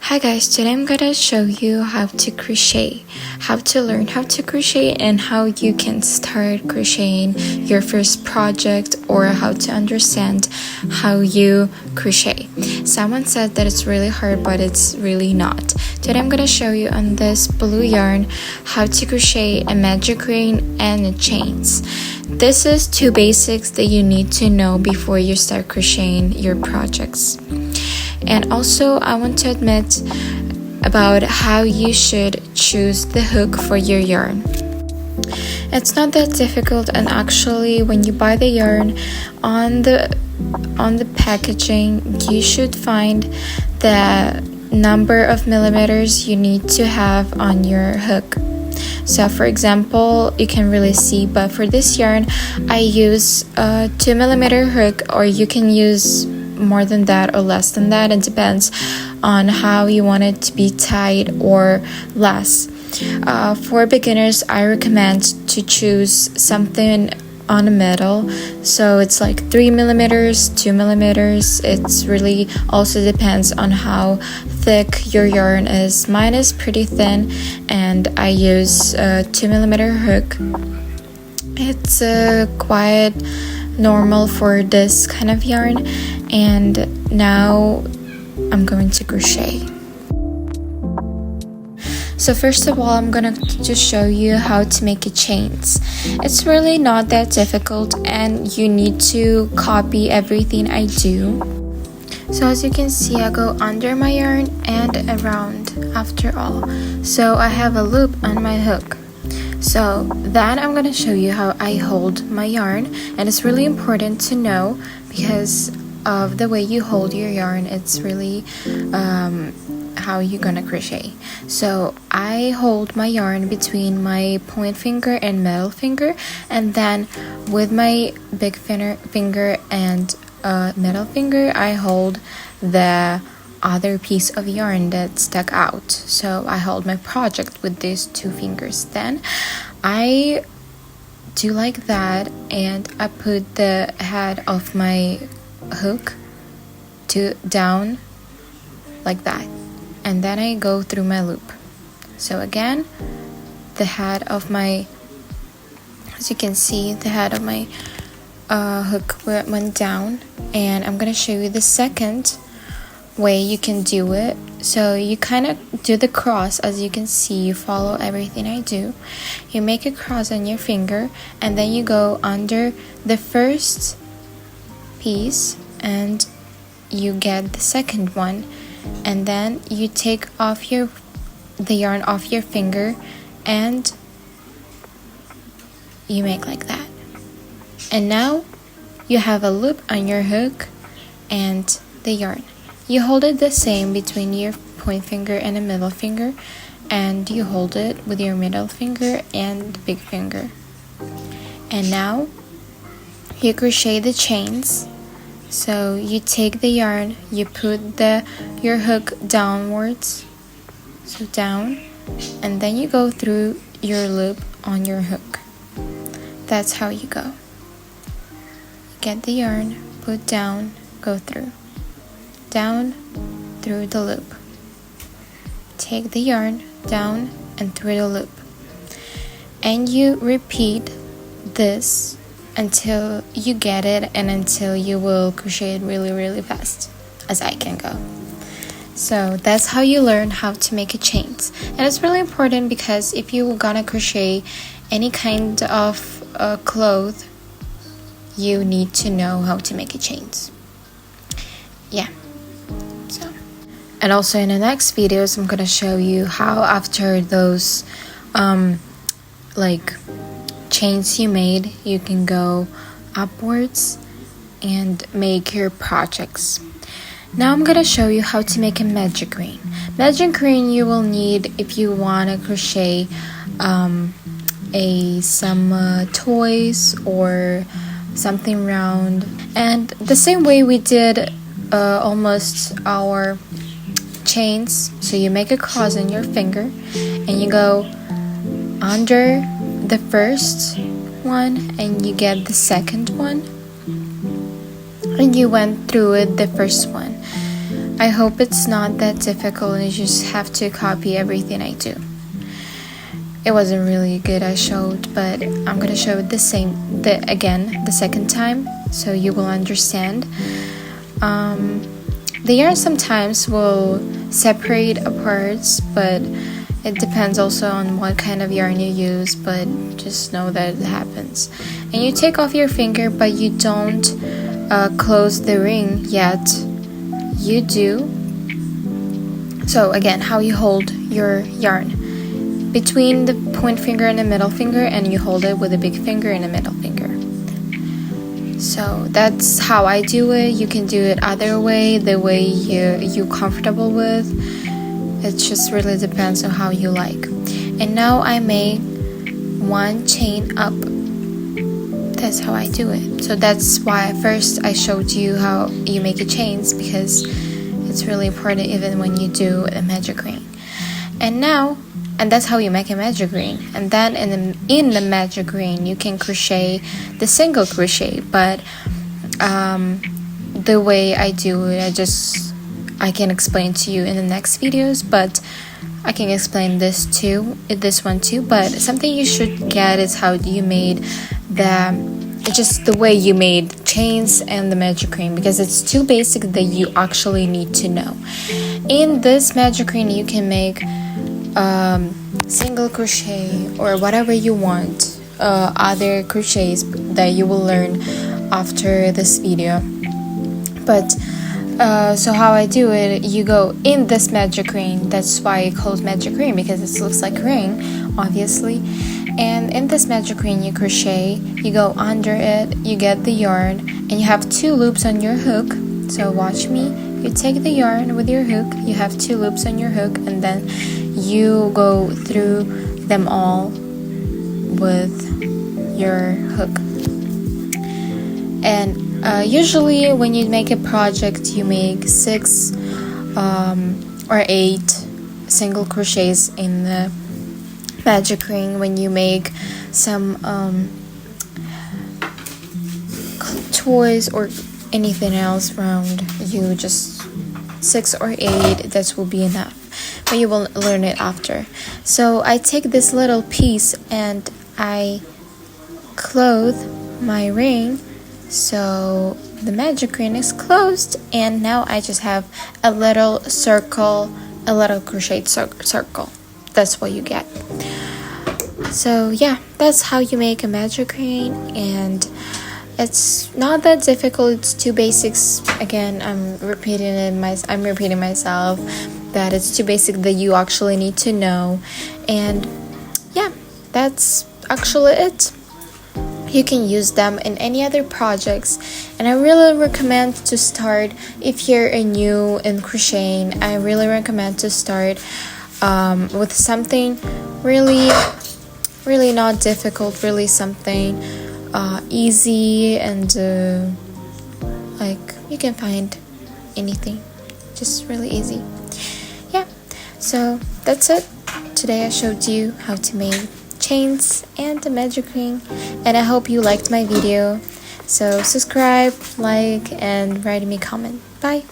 Hi guys, today I'm gonna show you how to crochet, how to learn how to crochet, and how you can start crocheting your first project, or how to understand how you crochet. Someone said that it's really hard, but it's really not. Today I'm gonna show you on this blue yarn how to crochet a magic ring and chains. This is two basics that you need to know before you start crocheting your projects. And also, I want to admit about how you should choose the hook for your yarn. It's not that difficult, and actually when you buy the yarn on the packaging, you should find the number of millimeters you need to have on your hook. So for example, you can really see, but for this yarn I use a 2mm hook, or you can use more than that or less than that. It depends on how you want it to be tight or less. For beginners, I recommend to choose something on the middle, so it's like 3mm, 2mm. It's really also depends on how thick your yarn is. Mine is pretty thin, and I use a 2mm hook. It's quite normal for this kind of yarn. And now I'm going to crochet. So first of all, I'm gonna just show you how to make a chains. It's really not that difficult, and you need to copy everything I do. So as you can see, I go under my yarn and around after all. So I have a loop on my hook. So then I'm gonna show you how I hold my yarn, and it's really important to know because of the way you hold your yarn. It's really how you're gonna crochet. So I hold my yarn between my point finger and middle finger, and then with my big finger and middle finger I hold the other piece of yarn that stuck out. So I hold my project with these two fingers. Then I do like that, and I put the head of my hook down like that, and then I go through my loop. So again, the head of my, as you can see, the head of my hook went down, and I'm gonna show you the second way you can do it. So you kind of do the cross. As you can see, you follow everything I do. You make a cross on your finger, and then you go under the first piece and you get the second one, and then you take off the yarn off your finger, and you make like that. And now you have a loop on your hook and the yarn. You hold it the same between your point finger and the middle finger, and you hold it with your middle finger and big finger. And now you crochet the chains. So you take the yarn, you put your hook downwards, so down, and then you go through your loop on your hook. That's how you go. Get the yarn, put down, go through, down, through the loop. Take the yarn, down, and through the loop. And you repeat this until you get it, and until you will crochet it really fast, as I can go. So that's how you learn how to make a chains. And it's really important because if you're gonna crochet any kind of cloth, you need to know how to make a chains. Yeah. So, and also in the next videos, I'm gonna show you how after those like chains you made, you can go upwards and make your projects. Now I'm gonna show you how to make a magic ring. Magic ring you will need if you want to crochet some toys or something round. And the same way we did almost our chains. So you make a cross on your finger, and you go under the first one, and you get the second one, and you went through it the first one. I hope it's not that difficult and you just have to copy everything I do. It wasn't really good I showed, but I'm gonna show it again the second time so you will understand. The yarn sometimes will separate apart, but it depends also on what kind of yarn you use, but just know that it happens. And you take off your finger, but you don't close the ring yet. You do. So again, how you hold your yarn. Between the point finger and the middle finger, and you hold it with the big finger and the middle finger. So that's how I do it. You can do it other way, the way you're comfortable with. It just really depends on how you like. And now I make one chain up. That's how I do it. So that's why first I showed you how you make a chains, because it's really important even when you do a magic ring. And that's how you make a magic ring. And then in the magic ring you can crochet the single crochet, but the way I do it, I can explain to you in the next videos, but I can explain this one too. But something you should get is how you made the way you made chains and the magic ring, because it's too basic that you actually need to know. In this magic ring you can make single crochet or whatever you want, other crochets that you will learn after this video. But so how I do it, you go in this magic ring. That's why it calls magic ring, because it looks like a ring, obviously. And in this magic ring you crochet, you go under it, you get the yarn, and you have 2 loops on your hook. So watch me. You take the yarn with your hook, you have 2 loops on your hook, and then you go through them all with your hook. And usually when you make a project you make 6 or 8 single crochets in the magic ring. When you make some toys or anything else around, you just 6 or 8, that will be enough, but you will learn it after. So I take this little piece and I close my ring, so the magic ring is closed, and now I just have a little circle, a little crochet circle. That's what you get. So yeah, that's how you make a magic ring, and it's not that difficult. It's 2 basics. Again, I'm repeating myself that it's 2 basic that you actually need to know. And yeah, that's actually it. You can use them in any other projects, and I really recommend to start, if you're new in crocheting, I really recommend to start with something really not difficult, really something easy, and like you can find anything, just really easy. Yeah, so that's it. Today I showed you how to make chains and the magic ring, and I hope you liked my video. So subscribe, like, and write me a comment. Bye.